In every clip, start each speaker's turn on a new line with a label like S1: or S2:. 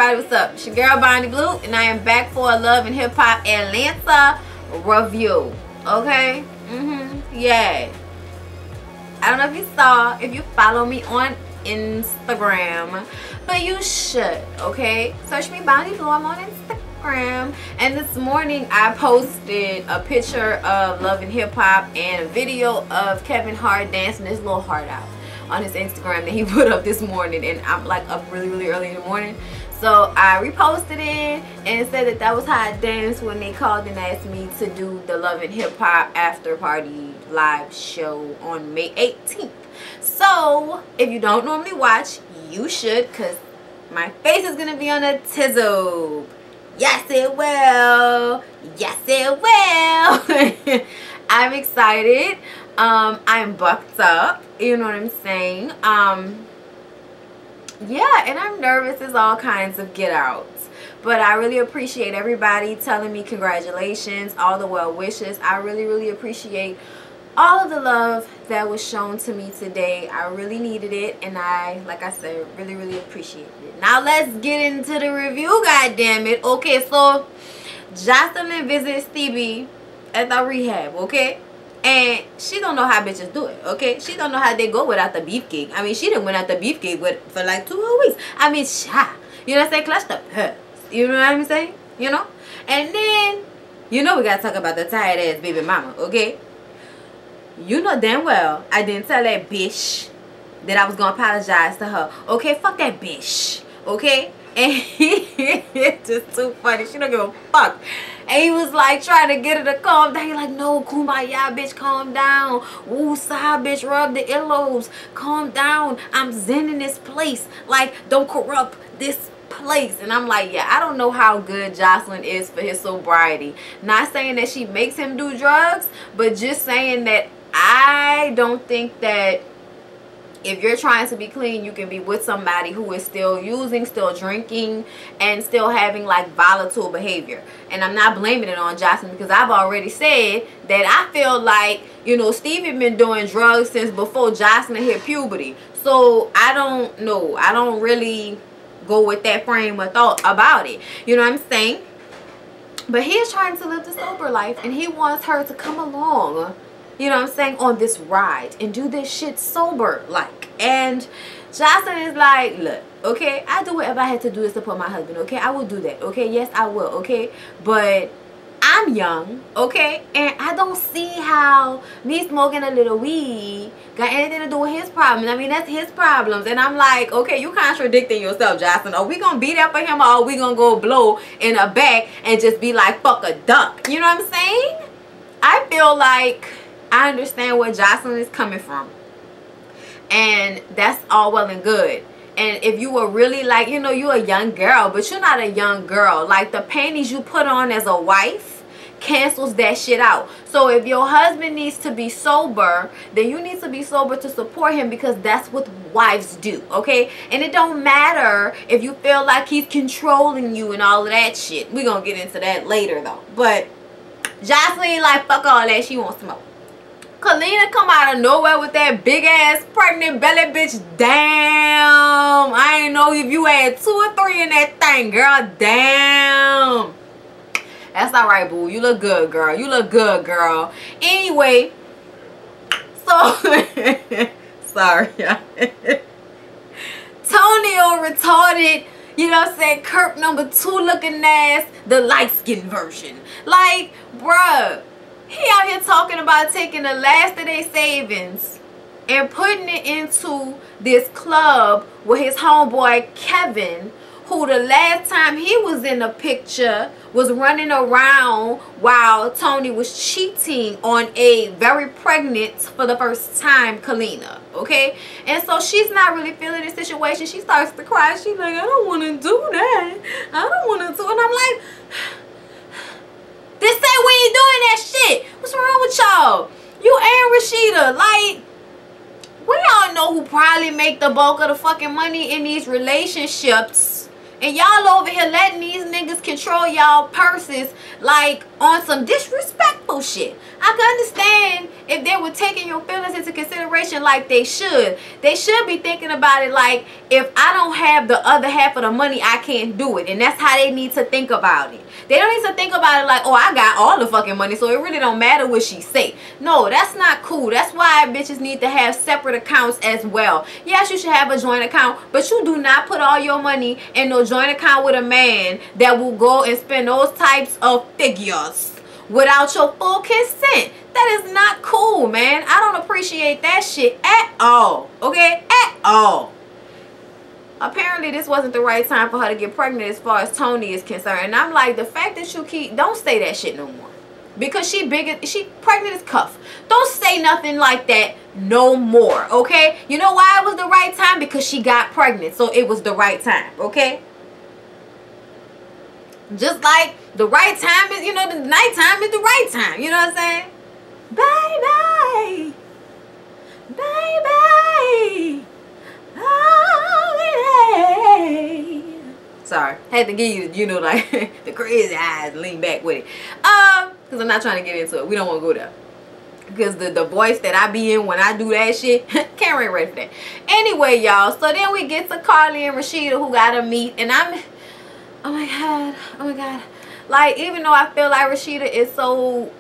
S1: everybody, what's up? It's your girl Bonnie Blue, and I am back for a Love and Hip Hop Atlanta review. Okay? Yeah. I don't know if you saw, if you follow me on Instagram, but you should, okay? Search me Bonnie Blue, I'm on Instagram. And this morning I posted a picture of Love and Hip Hop and a video of Kevin Hart dancing his little heart out on his Instagram that he put up this morning, and I'm like up really early in the morning, so I reposted it and said that that was how I danced when they called and asked me to do the Love and Hip Hop after party live show on May 18th. So if you don't normally watch, you should, because my face is gonna be on a tizzle. Yes it will, yes it will. I'm excited. I'm bucked up, you know what I'm saying? Yeah, and I'm nervous as all kinds of get outs, but I really appreciate everybody telling me congratulations, all the well wishes. I really appreciate all of the love that was shown to me today. I really needed it, and I, like I said, really appreciate it. Now let's get into the review, goddammit. Okay, so Jocelyn visits Stevie at the rehab, okay? And she don't know how bitches do it, okay? She don't know how they go without the beefcake. I mean, she didn't went out the beefcake for like 2 whole weeks. I mean, you know what I'm saying? Clutch the purse. You know what I'm saying? You know? And then, you know we gotta talk about the tired ass baby mama, okay? You know damn well I didn't tell that bitch that I was gonna apologize to her. Okay, fuck that bitch. Okay? And it's just too funny. She don't give a fuck. And he was like trying to get her to calm down. He like, no, kumbaya, bitch, calm down. Woosah, bitch, rub the earlobes. Calm down. I'm zen in this place. Like, don't corrupt this place. And I'm like, yeah, I don't know how good Jocelyn is for his sobriety. Not saying that she makes him do drugs, but just saying that I don't think that if you're trying to be clean, you can be with somebody who is still using, still drinking, and still having like volatile behavior. And I'm not blaming it on Jocelyn, because I've already said that I feel like, you know, Stevie been doing drugs since before Jocelyn hit puberty. So I don't know. I don't really go with that frame of thought about it. You know what I'm saying? But he is trying to live the sober life, and he wants her to come along, you know what I'm saying, on this ride and do this shit sober like. And Jocelyn is like, look, okay, I do whatever I had to do to support my husband, okay? I will do that, okay? Yes, I will, okay? But I'm young, okay? And I don't see how me smoking a little weed got anything to do with his problems. I mean, that's his problems. And I'm like, okay, you contradicting yourself, Jocelyn. Are we gonna be there for him, or are we gonna go blow in a back and just be like, fuck a duck? You know what I'm saying? I feel like I understand where Jocelyn is coming from, and that's all well and good. And if you were really like, you know, you're a young girl, but you're not a young girl. Like, the panties you put on as a wife cancels that shit out. So if your husband needs to be sober, then you need to be sober to support him, because that's what wives do, okay? And it don't matter if you feel like he's controlling you and all of that shit. We're gonna get into that later though. But Jocelyn like, fuck all that, she won't smoke. Kalina come out of nowhere with that big ass pregnant belly, bitch. Damn, I ain't know if you had 2 or 3 in that thing, girl. Damn. That's alright, boo. You look good, girl. You look good, girl. Anyway, so sorry, y'all. Tonio retarded, you know what I'm saying, Kirk number 2 looking ass, the light-skinned version. Like, bruh, he out here talking about taking the last of their savings and putting it into this club with his homeboy Kevin, who the last time he was in the picture was running around while Tony was cheating on a very pregnant, for the first time, Kalina, okay? And so she's not really feeling the situation. She starts to cry. She's like, I don't want to do that. I don't want to do it. And I'm like, this say we ain't doing that shit. What's wrong with y'all? You and Rashida, like, we all know who probably make the bulk of the fucking money in these relationships. And y'all over here letting these niggas control y'all purses like on some disrespectful bullshit. I can understand if they were taking your feelings into consideration like they should. They should be thinking about it like, if I don't have the other half of the money, I can't do it. And that's how they need to think about it. They don't need to think about it like, oh, I got all the fucking money, so it really don't matter what she say. No, that's not cool. That's why bitches need to have separate accounts as well. Yes, you should have a joint account, but you do not put all your money in no joint account with a man that will go and spend those types of figures without your full consent. That is not cool, man. I don't appreciate that shit at all. Okay? At all. Apparently this wasn't the right time for her to get pregnant as far as Tony is concerned. And I'm like, the fact that you keep, don't say that shit no more. Because she pregnant as cuff. Don't say nothing like that no more, okay? You know why it was the right time? Because she got pregnant. So it was the right time, okay? Just like the right time is, you know, the nighttime is the right time. You know what I'm saying? Bye-bye. Bye-bye. Sorry, had to give you, you know, like the crazy eyes, lean back with it. Because I'm not trying to get into it. We don't want to go there. Because the voice that I be in when I do that shit, can't really ready for that. Anyway, y'all, so then we get to Carly and Rashida, who got to meet. And I'm, oh my God. Like, even though I feel like Rashida is so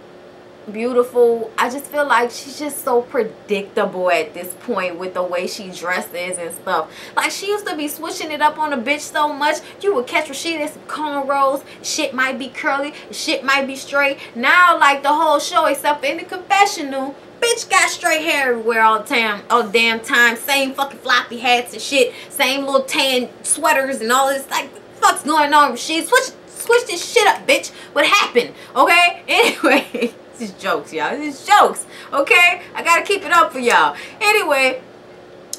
S1: beautiful, I just feel like she's just so predictable at this point with the way she dresses and stuff. Like, she used to be switching it up on a bitch so much. You would catch Rashida in some cornrows, shit might be curly, shit might be straight. Now, like, the whole show, except for in the confessional, bitch got straight hair everywhere all the damn time. Same fucking floppy hats and shit, same little tan sweaters and all this. Like, what the fuck's going on, Rashida? Switch this shit up, bitch. What happened? Okay? Anyway, this is jokes, y'all. This is jokes. Okay? I gotta keep it up for y'all. Anyway,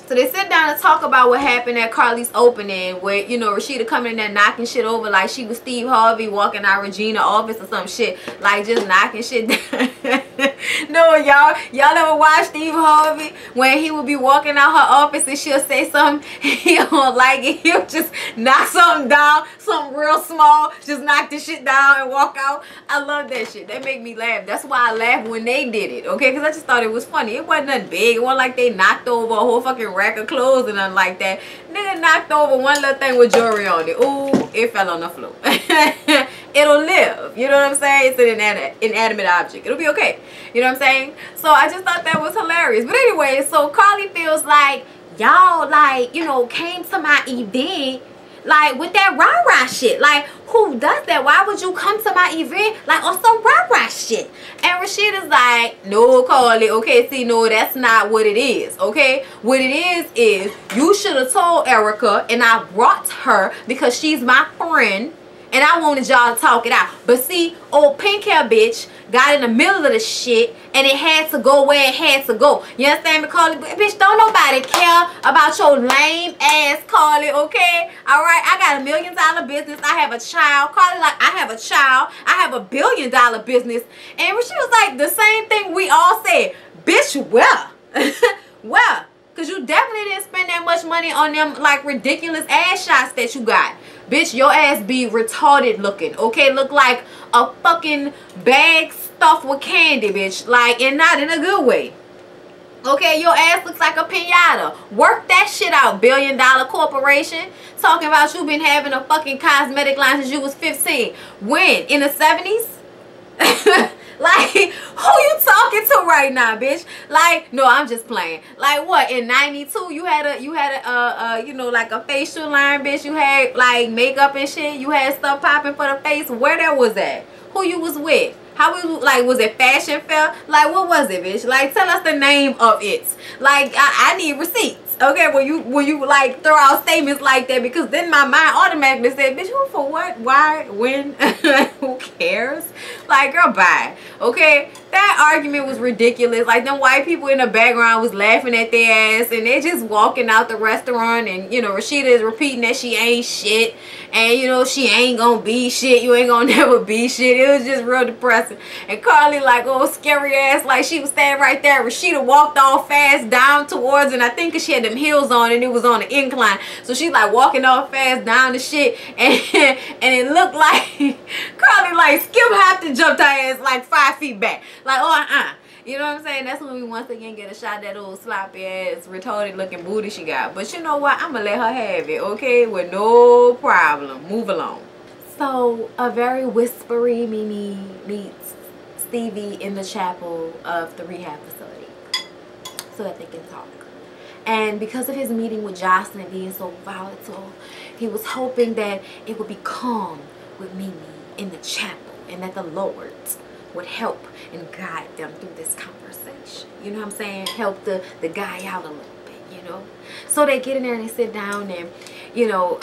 S1: so they sit down and talk about what happened at Carly's opening, where, you know, Rashida coming in there knocking shit over like she was Steve Harvey walking out Regina's office or some shit. Like, just knocking shit down. No, y'all ever watch Steve Harvey when he would be walking out her office and she'll say something he don't like it? He'll just knock something down, something real small, just knock the shit down and walk out. I love that shit. That make me laugh. That's why I laughed when they did it, okay? Because I just thought it was funny. It wasn't nothing big. It wasn't like they knocked over a whole fucking rack of clothes and nothing like that. Nigga knocked over one little thing with jewelry on it. Ooh, it fell on the floor. It'll live. You know what I'm saying? It's an inanimate object. It'll be okay. You know what I'm saying? So I just thought that was hilarious. But anyway, so Carly feels like y'all, like, you know, came to my event like with that rah-rah shit. Like, who does that? Why would you come to my event like on some rah-rah shit? And Rashida's like, no, Carly, okay, see, no, that's not what it is, okay? What it is you should have told Erica, and I brought her because she's my friend, and I wanted y'all to talk it out. But see, old pink hair bitch got in the middle of the shit, and it had to go where it had to go. You understand me, Carly? Bitch, don't nobody care about your lame ass, Carly, okay? Alright, I got $1 million business. I have a child. Carly like, I have a child. I have $1 billion business. And she was like, the same thing we all said. Bitch, where? Where? Because you definitely didn't spend that much money on them, like, ridiculous ass shots that you got. Bitch, your ass be retarded looking, okay? Look like a fucking bag stuffed with candy, bitch. Like, and not in a good way. Okay, your ass looks like a pinata. Work that shit out, $1 billion corporation. Talking about you been having a fucking cosmetic line since you was 15. When? In the 70s? Like, who you talking to right now, bitch? Like, no, I'm just playing. Like, what, in 92 you had a you know, like a facial line, bitch? You had like makeup and shit? You had stuff popping for the face? Where that was at? Who you was with? How was, like, was it fashion fair? Like, what was it, bitch? Like, tell us the name of it. Like, I need receipts. Okay, when you like throw out statements like that, because then my mind automatically said, bitch, who, for what, why, when? Who cares? Like, girl, bye. Okay, that argument was ridiculous. Like, them white people in the background was laughing at their ass, and they just walking out the restaurant, and you know, Rashida is repeating that she ain't shit, and you know, she ain't gonna be shit, you ain't gonna never be shit. It was just real depressing. And Carly, like, oh, scary ass, like she was standing right there. Rashida walked all fast down towards, and I think cause she had them heels on and it was on an incline, so she like walking all fast down the shit, and it looked like Carly like skip hopped and jumped her ass like 5 feet back. Like, oh, you know what I'm saying? That's when we once again get a shot at that old sloppy ass, retarded looking booty she got. But you know what? I'm going to let her have it, okay? With no problem. Move along. So, a very whispery Mimi meets Stevie in the chapel of the rehab facility so that they can talk. And because of his meeting with Jocelyn being so volatile, he was hoping that it would be calm with Mimi in the chapel, and that the Lord would help and guide them through this conversation. You know what I'm saying? Help the guy out a little bit, you know? So they get in there and they sit down, and, you know,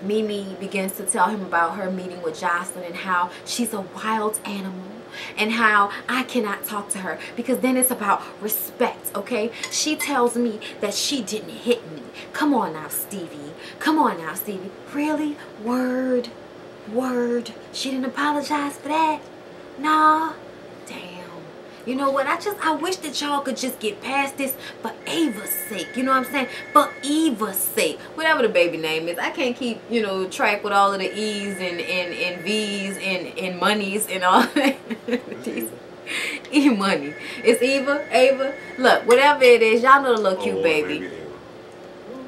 S1: Mimi begins to tell him about her meeting with Jocelyn and how she's a wild animal, and how I cannot talk to her because then it's about respect, okay? She tells me that she didn't hit me. Come on now, Stevie. Come on now, Stevie. Really? Word? She didn't apologize for that? Nah. Damn. You know what? I wish that y'all could just get past this for Ava's sake. You know what I'm saying? For Eva's sake. Whatever the baby name is. I can't keep, you know, track with all of the E's and V's and monies and all that. E-money. It's Ava. Look, whatever it is, y'all know the little cute baby.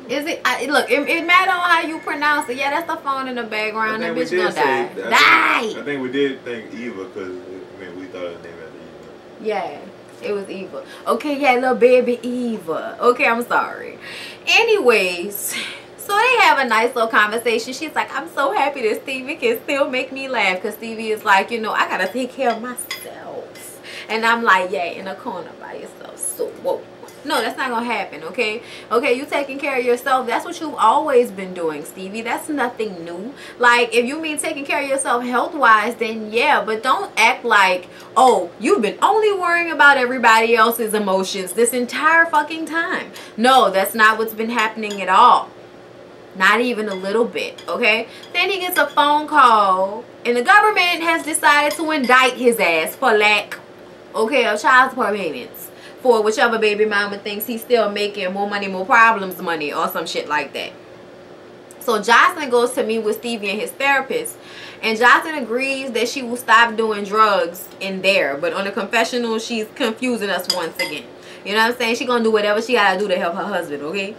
S1: Is it? Look, it matter on how you pronounce it. Yeah, that's the phone in the background. That bitch gonna die.
S2: I think we did think Eva because we thought her name was Eva.
S1: Yeah, it was Eva. Okay, yeah, little baby Eva. Okay, I'm sorry. Anyways, so they have a nice little conversation. She's like, I'm so happy that Stevie can still make me laugh, because Stevie is like, you know, I gotta take care of myself. And I'm like, yeah, in a corner by yourself. So whoa. No, that's not gonna happen, okay? Okay, you taking care of yourself. That's what you've always been doing, Stevie. That's nothing new. Like, if you mean taking care of yourself health-wise, then yeah, but don't act like, oh, you've been only worrying about everybody else's emotions this entire fucking time. No, that's not what's been happening at all. Not even a little bit, okay? Then he gets a phone call, and the government has decided to indict his ass for lack, okay, of child support payments. For whichever baby mama thinks he's still making more money, more problems money, or some shit like that. So Jocelyn goes to meet with Stevie and his therapist, and Jocelyn agrees that she will stop doing drugs in there, but on the confessional, she's confusing us once again. You know what I'm saying? She's gonna do whatever she gotta do to help her husband, okay?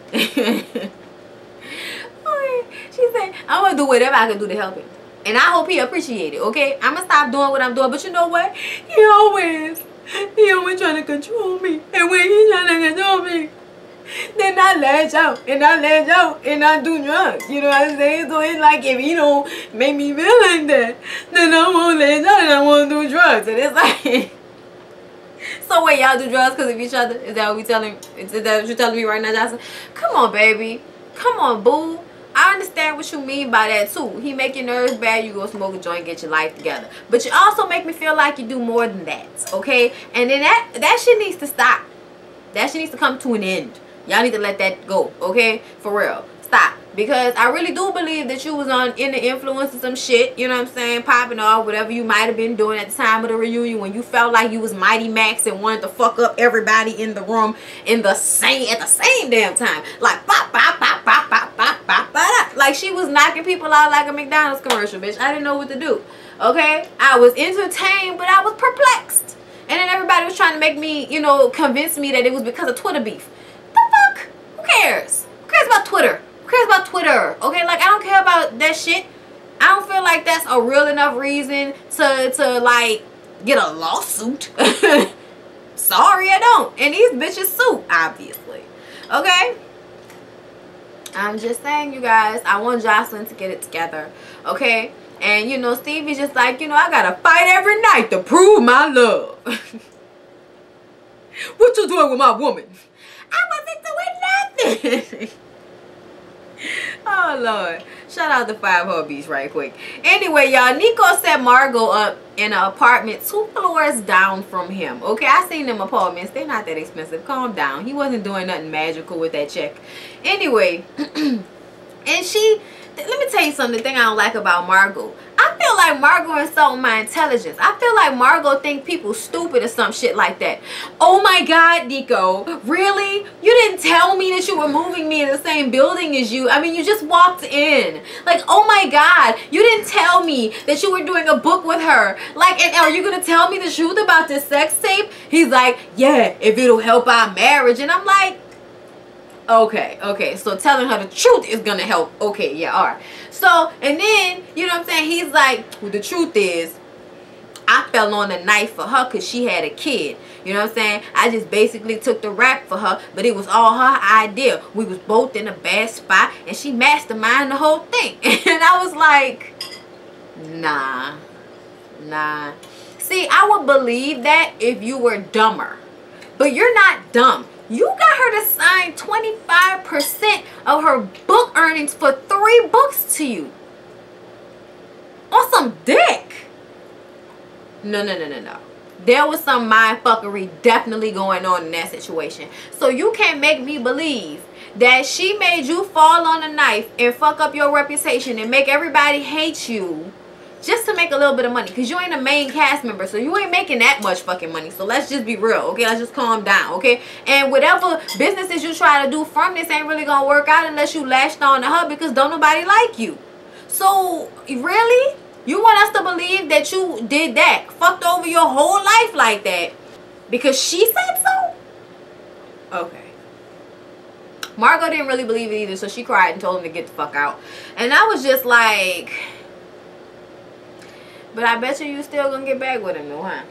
S1: She said, I'm gonna do whatever I can do to help him, and I hope he appreciate it, okay? I'm gonna stop doing what I'm doing, but you know what? He always trying to control me. And when he's trying to control me, then I lash out. And I lash out. And I do drugs. You know what I'm saying? So it's like, if he don't make me feel like that, then I won't lash out and I won't do drugs. And it's like... So wait, y'all do drugs because of each other? Is that what we telling? Is that what you're telling me right now, Jocelyn? Come on, baby. Come on, boo. I understand what you mean by that too. He make your nerves bad, you go smoke a joint, get your life together. But you also make me feel like you do more than that, okay? And then that shit needs to stop. That shit needs to come to an end. Y'all need to let that go, okay? For real. Stop. Because I really do believe that you was in the influence of some shit, you know what I'm saying, popping off, whatever you might have been doing at the time of the reunion when you felt like you was Mighty Max and wanted to fuck up everybody in the room at the same damn time. Like, pop, pop, pop, pop, pop, pop, pop, pop. Like she was knocking people out like a McDonald's commercial, bitch. I didn't know what to do, okay? I was entertained, but I was perplexed. And then everybody was trying to make me, you know, convince me that it was because of Twitter beef. The fuck? Who cares? Who cares about Twitter? Who cares about Twitter? Okay, like I don't care about that shit. I don't feel like that's a real enough reason to like get a lawsuit. Sorry, I don't. And these bitches sue, obviously. Okay? I'm just saying, you guys, I want Jocelyn to get it together. Okay? And you know, Stevie's just like, you know, I gotta fight every night to prove my love. What you doing with my woman? I wasn't doing nothing. Oh, Lord. Shout out to Five Hubbies right quick. Anyway, y'all, Nico set Margot up in an apartment 2 floors down from him. Okay, I seen them apartments. They're not that expensive. Calm down. He wasn't doing nothing magical with that check. Anyway, and let me tell you something, the thing I don't like about Margot. I feel like Margot insulting my intelligence. I feel like Margot think people stupid or some shit like that. Oh my God, Nico. Really? You didn't tell me that you were moving me in the same building as you. I mean, you just walked in. Like, oh my God. You didn't tell me that you were doing a book with her. Like, and are you going to tell me the truth about this sex tape? He's like, yeah, if it'll help our marriage. And I'm like, okay, so telling her the truth is gonna help. Okay, yeah, all right. So, and then, you know what I'm saying, he's like, well, the truth is, I fell on the knife for her because she had a kid. You know what I'm saying? I just basically took the rap for her, but it was all her idea. We was both in a bad spot, and she masterminded the whole thing. And I was like, nah. See, I would believe that if you were dumber, but you're not dumb. You got her to sign 25% of her book earnings for 3 books to you. On some dick. No. There was some mindfuckery definitely going on in that situation. So you can't make me believe that she made you fall on a knife and fuck up your reputation and make everybody hate you just to make a little bit of money, because you ain't a main cast member, so you ain't making that much fucking money. So let's just be real, okay? Let's just calm down, okay? And whatever businesses you try to do from this ain't really gonna work out unless you latched on to her, because don't nobody like you. So really, you want us to believe that you did that, fucked over your whole life like that because she said so? Okay. Margot didn't really believe it either, so she cried and told him to get the fuck out. And I was just like, but I bet you still gonna get back with him though, huh?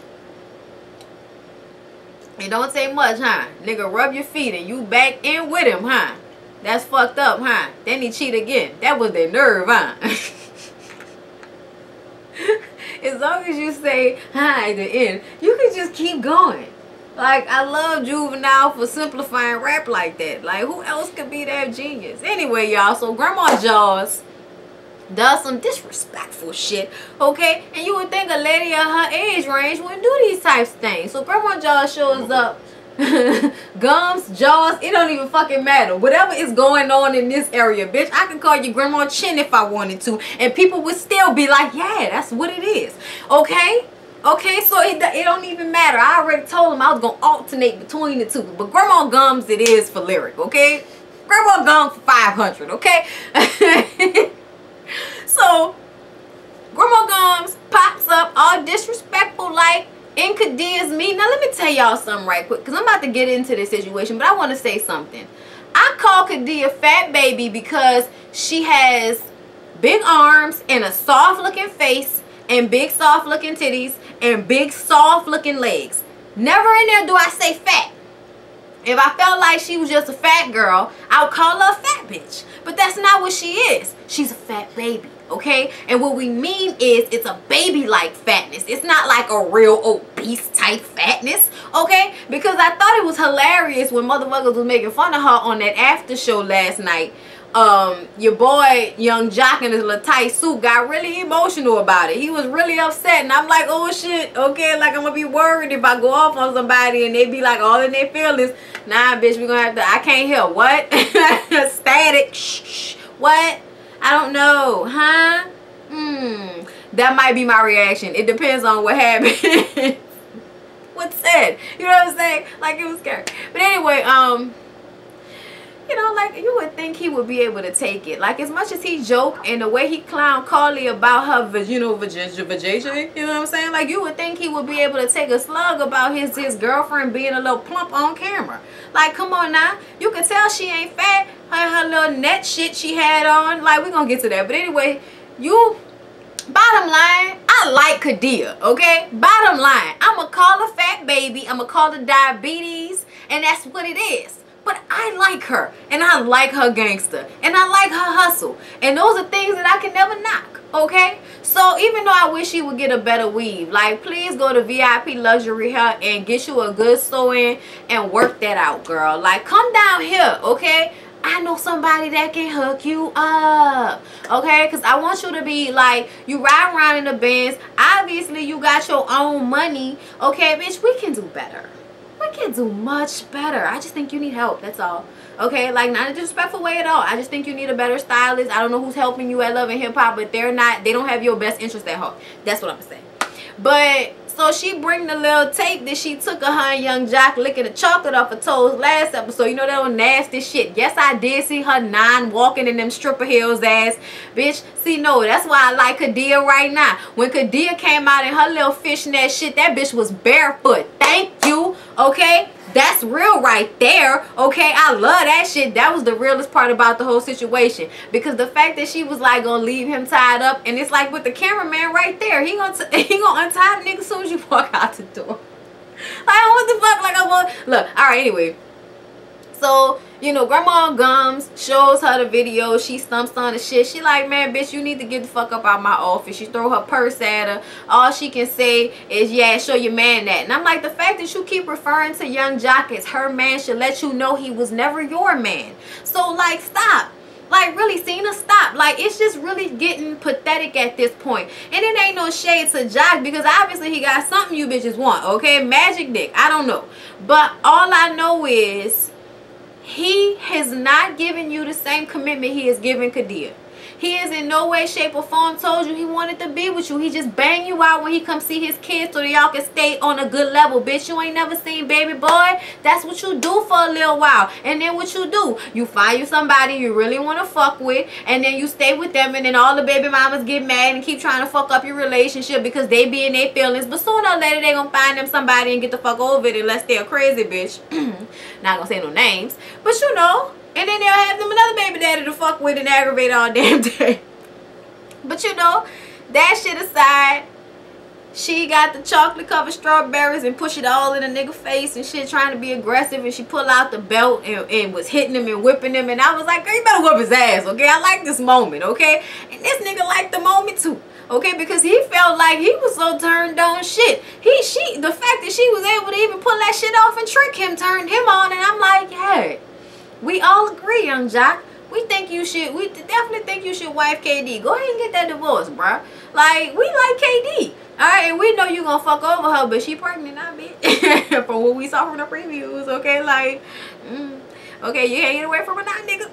S1: It don't take much, huh? Nigga, rub your feet and you back in with him, huh? That's fucked up, huh? Then he cheat again. That was their nerve, huh? As long as you say hi at the end, you can just keep going. Like, I love Juvenile for simplifying rap like that. Like, who else could be that genius? Anyway, y'all, so Grandma Jaws does some disrespectful shit, okay? And you would think a lady of her age range wouldn't do these types of things. So Grandma Jaws shows up. Gums, Jaws, it don't even fucking matter. Whatever is going on in this area, bitch, I can call you Grandma Chin if I wanted to, and people would still be like, yeah, that's what it is, okay? Okay, so it don't even matter. I already told him I was gonna alternate between the two, but Grandma Gums it is for lyric, okay? Grandma Gums for 500, okay? So Grandma Gums pops up all disrespectful like in Kadia's me. Now let me tell y'all something right quick, because I'm about to get into this situation, but I want to say something. I call Kadia fat baby because she has big arms and a soft looking face and big soft looking titties and big soft looking legs. Never in there do I say fat. If I felt like she was just a fat girl, I would call her a fat bitch. But that's not what she is. She's a fat baby, okay? And what we mean is it's a baby-like fatness. It's not like a real obese type fatness, okay? Because I thought it was hilarious when motherfuckers was making fun of her on that after show last night. Your boy Young Jock in his little tight suit got really emotional about it. He was really upset, and I'm like, oh shit, okay, like I'm gonna be worried if I go off on somebody and they be like all in their feelings. Nah, bitch, we gonna have to, I can't hear. What? Static. Shh. What? I don't know, huh? That might be my reaction. It depends on what happened. What's said? You know what I'm saying? Like, it was scary. But anyway, you know, like, you would think he would be able to take it. Like, as much as he joked and the way he clowned Carly about her, you know, vajayjay, you know what I'm saying? Like, you would think he would be able to take a slug about his girlfriend being a little plump on camera. Like, come on now. You can tell she ain't fat. Her little net shit she had on. Like, we're gonna get to that. But anyway, bottom line, I like Kadia, okay? Bottom line, I'm gonna call her fat baby. I'm gonna call her diabetes. And that's what it is. But I like her, and I like her gangster, and I like her hustle, and those are things that I can never knock, okay? So even though I wish she would get a better weave, like, please go to VIP Luxury Hair and get you a good sew-in and work that out, girl. Like, come down here, okay? I know somebody that can hook you up. Okay, because I want you to be like, you ride around in the Benz. Obviously, you got your own money. Okay, bitch, we can do better. We can do much better. I just think you need help. That's all. Okay, like, not in a disrespectful way at all. I just think you need a better stylist. I don't know who's helping you at Love and Hip Hop, but they don't have your best interest at heart. That's what I'm saying. But so she bring the little tape that she took of her and Young Jock licking the chocolate off her toes last episode. You know that old nasty shit. Yes, I did see her walking in them stripper heels ass. Bitch, see, no, that's why I like Kadia right now. When Kadia came out in her little fishnet shit, that bitch was barefoot. Thank you, okay? That's real right there, okay? I love that shit. That was the realest part about the whole situation. Because the fact that she was like gonna leave him tied up, and it's like with the cameraman right there, he gonna untie the nigga as soon as you walk out the door. Like, what the fuck? Like, I want, look, alright, anyway. So, you know, Grandma Gums shows her the video. She stumps on the shit. She like, man, bitch, you need to get the fuck up out my office. She throw her purse at her. All she can say is, yeah, show your man that. And I'm like, the fact that you keep referring to Young Jock as her man should let you know he was never your man. So, like, stop. Like, really, Cena, stop. Like, it's just really getting pathetic at this point. And it ain't no shade to Jock, because obviously he got something you bitches want, okay? Magic dick. I don't know. But all I know is he has not given you the same commitment he has given Kadia. He is in no way, shape, or form told you he wanted to be with you. He just banged you out when he come see his kids so that y'all can stay on a good level. Bitch, you ain't never seen Baby Boy. That's what you do for a little while. And then what you do, you find you somebody you really want to fuck with, and then you stay with them, and then all the baby mamas get mad and keep trying to fuck up your relationship because they be in their feelings. But sooner or later, they gonna find them somebody and get the fuck over it, unless they're a crazy bitch. Not gonna say no names, but you know. And then they'll have them another baby daddy to fuck with and aggravate all damn day. But you know, that shit aside, she got the chocolate covered strawberries and push it all in a nigga face and shit, trying to be aggressive. And she pulled out the belt and was hitting him and whipping him. And I was like, girl, you better whip his ass, okay? I like this moment, okay? And this nigga liked the moment too, okay? Because he felt like he was so turned on shit. The fact that she was able to even pull that shit off and trick him turned him on. And I'm like, hey. We all agree, Young Jock. We definitely think you should wife KD. Go ahead and get that divorce, bruh. Like, we like KD. Alright, and we know you gonna fuck over her, but she pregnant now, bitch. From what we saw from the previews, okay? Like, okay, you can't get away from her now, nigga.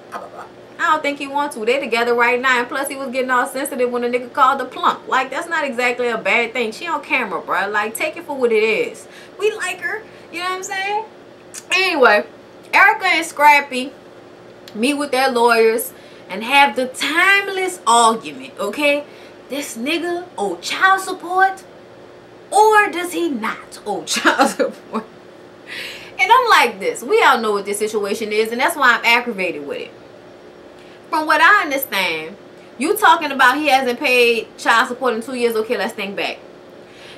S1: I don't think he wants to. They together right now, and plus he was getting all sensitive when the nigga called the plump. Like, that's not exactly a bad thing. She on camera, bruh. Like, take it for what it is. We like her. You know what I'm saying? Anyway, Erica and Scrappy meet with their lawyers and have the timeless argument, okay? This nigga owe child support, or does he not owe child support? And I'm like this. We all know what this situation is, and that's why I'm aggravated with it. From what I understand, you talking about he hasn't paid child support in 2 years. Okay, let's think back.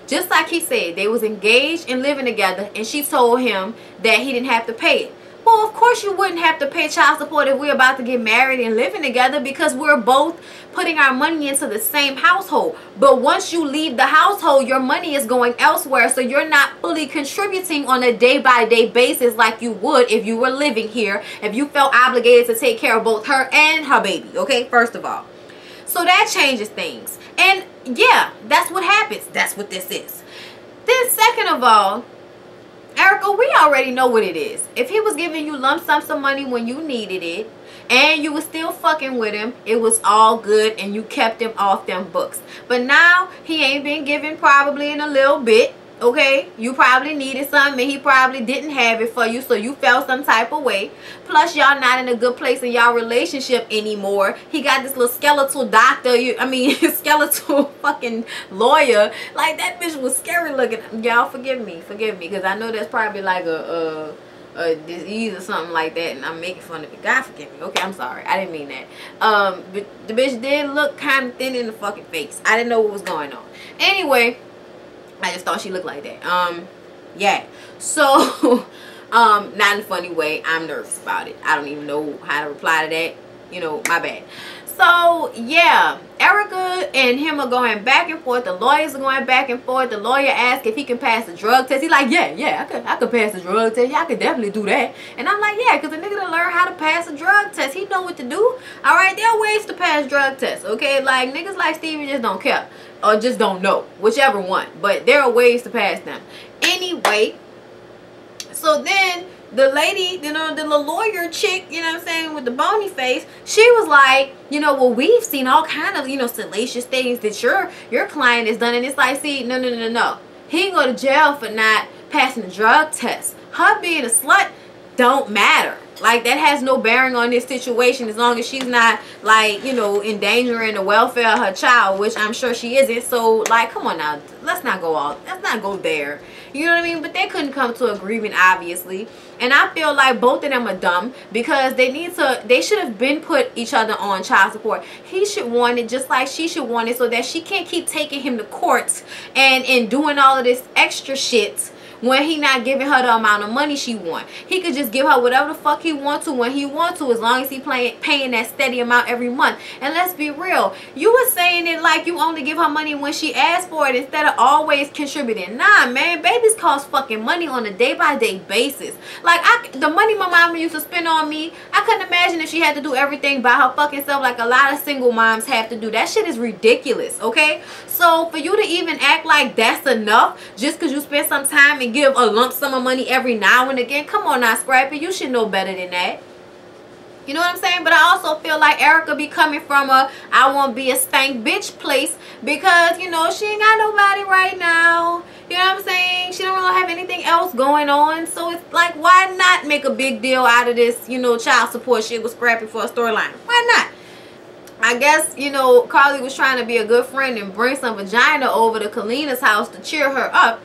S1: Just like he said, they was engaged and living together, and she told him that he didn't have to pay it. Well, of course you wouldn't have to pay child support if we're about to get married and living together, because we're both putting our money into the same household. But once you leave the household, your money is going elsewhere, so you're not fully contributing on a day-by-day basis like you would if you were living here, if you felt obligated to take care of both her and her baby, okay, first of all. So that changes things. And yeah, that's what happens. That's what this is. Then second of all, Erica, we already know what it is. If he was giving you lump sums of money when you needed it, and you was still fucking with him, it was all good, and you kept him off them books. But now, he ain't been given probably in a little bit, okay? You probably needed something, and he probably didn't have it for you, so you felt some type of way. Plus, y'all not in a good place in y'all relationship anymore. He got this little skeletal doctor, skeletal fucking lawyer. Like, that bitch was scary looking. Y'all forgive me, because I know that's probably like a disease or something like that, and I'm making fun of it. God forgive me. Okay, I'm sorry. I didn't mean that. But the bitch did look kind of thin in the fucking face. I didn't know what was going on. Anyway, I just thought she looked like that. Yeah. So, not in a funny way. I'm nervous about it. I don't even know how to reply to that. You know, my bad. So yeah, Erica and him are going back and forth. The lawyers are going back and forth. The lawyer asks if he can pass the drug test. He's like, yeah, I could pass the drug test. Yeah, I could definitely do that. And I'm like, yeah, because the nigga done learn how to pass a drug test. He know what to do. All right, there are ways to pass drug tests. Okay, like niggas like Stevie just don't care or just don't know, whichever one. But there are ways to pass them. Anyway, so then the lady, you know, the lawyer chick, you know what I'm saying, with the bony face, she was like, you know, well, we've seen all kind of, you know, salacious things that your client has done. And it's like, see, no. He can go to jail for not passing the drug test. Her being a slut don't matter. Like, that has no bearing on this situation as long as she's not, like, you know, endangering the welfare of her child, which I'm sure she isn't. So, like, come on now. Let's not go there. You know what I mean? But they couldn't come to agreement, obviously. And I feel like both of them are dumb because they should have been put each other on child support. He should want it just like she should want it so that she can't keep taking him to court and doing all of this extra shit when he not giving her the amount of money she want. He could just give her whatever the fuck he want to when he want to, as long as he paying that steady amount every month. And let's be real, you were saying it like you only give her money when she asks for it instead of always contributing. Nah, man, babies cost fucking money on a day-by-day basis. Like, the money my mama used to spend on me, I couldn't imagine if she had to do everything by her fucking self like a lot of single moms have to do. That shit is ridiculous, okay? So for you to even act like that's enough just because you spend some time and give a lump sum of money every now and again, come on now, Scrappy, you should know better than that. You know what I'm saying? But I also feel like Erica be coming from a I won't be a stank bitch place because, you know, she ain't got nobody right now. You know what I'm saying? She don't really have anything else going on. So it's like, why not make a big deal out of this, you know, child support shit with Scrappy for a storyline? Why not? I guess, you know, Carly was trying to be a good friend and bring some vagina over to Kalina's house to cheer her up.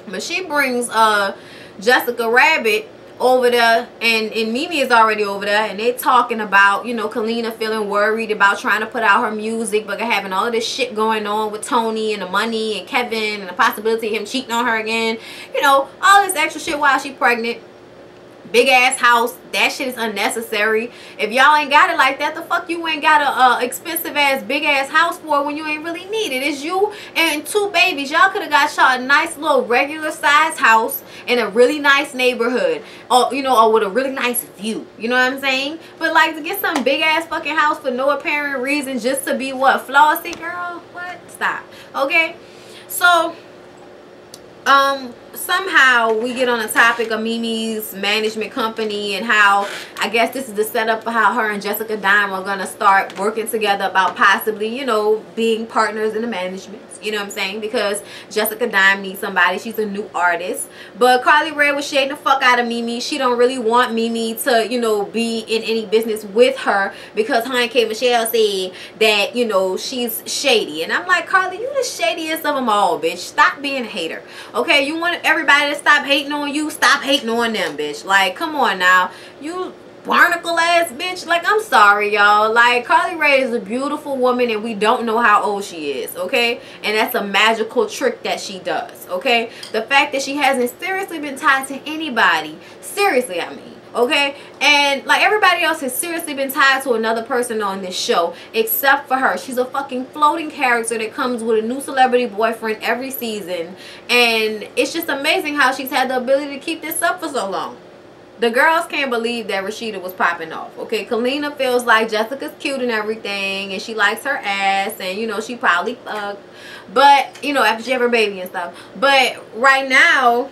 S1: But she brings Jessica Rabbit over there, and Mimi is already over there, and they talking about, you know, Kalina feeling worried about trying to put out her music, but having all of this shit going on with Tony and the money and Kevin and the possibility of him cheating on her again. You know, all this extra shit while she's pregnant. Big ass house, that shit is unnecessary. If y'all ain't got it like that, the fuck you ain't got a expensive ass big ass house for when you ain't really need it? It's you and 2 babies. Y'all could have got y'all a nice little regular size house in a really nice neighborhood, or you know, or with a really nice view. You know what I'm saying? But like, to get some big ass fucking house for no apparent reason just to be what, flossy, girl? What? Stop. Okay, so somehow we get on the topic of Mimi's management company and how I guess this is the setup for how her and Jessica Dime are gonna start working together about possibly, you know, being partners in the management. You know what I'm saying? Because Jessica Dime needs somebody. She's a new artist. But Carly Rae was shading the fuck out of Mimi. She don't really want Mimi to, you know, be in any business with her because her and K. Michelle said that, you know, she's shady. And I'm like, Carly, you the shadiest of them all, bitch. Stop being a hater. Okay, you want everybody to stop hating on you? Stop hating on them, bitch. Like, come on now. You barnacle ass bitch. Like, I'm sorry, y'all. Like, Carly Rae is a beautiful woman and we don't know how old she is, okay? And that's a magical trick that she does, okay? The fact that she hasn't seriously been tied to anybody, seriously, I mean, okay? And like, everybody else has seriously been tied to another person on this show except for her. She's a fucking floating character that comes with a new celebrity boyfriend every season, and it's just amazing how she's had the ability to keep this up for so long. The girls can't believe that Rashida was popping off. Okay, Kalina feels like Jessica's cute and everything, and she likes her ass, and you know, she probably fucked, but you know, after she have her baby and stuff. But right now,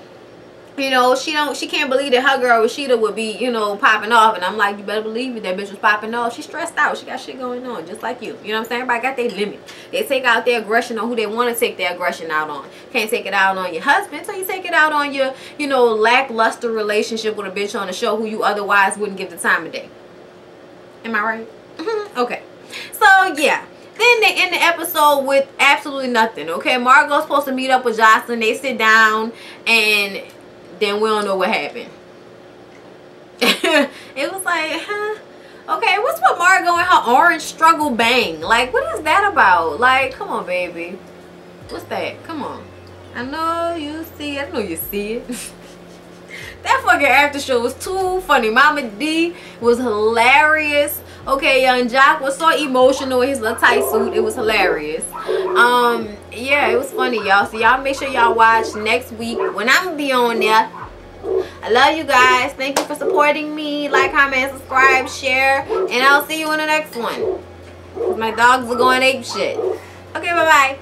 S1: you know, she can't believe that her girl Rashida would be, you know, popping off. And I'm like, you better believe it, that bitch was popping off. She's stressed out. She got shit going on, just like you. You know what I'm saying? Everybody got their limit. They take out their aggression on who they want to take their aggression out on. Can't take it out on your husband, so you take it out on your, you know, lackluster relationship with a bitch on the show who you otherwise wouldn't give the time of day. Am I right? Okay. So, yeah. Then they end the episode with absolutely nothing, okay? Margot's supposed to meet up with Jocelyn. They sit down, and then we don't know what happened. It was like, huh? Okay, what's with Margot and her orange struggle bang? Like, what is that about? Like, come on, baby. What's that? Come on. I know you see it. I know you see it. That fucking after show was too funny. Mama D was hilarious. Okay, Young Jock was so emotional in his little tight suit. It was hilarious. Yeah, it was funny, y'all. So y'all make sure y'all watch next week when I'm gonna be on there. I love you guys. Thank you for supporting me. Like, comment, subscribe, share, and I'll see you in the next one. My dogs are going ape shit. Okay, bye-bye.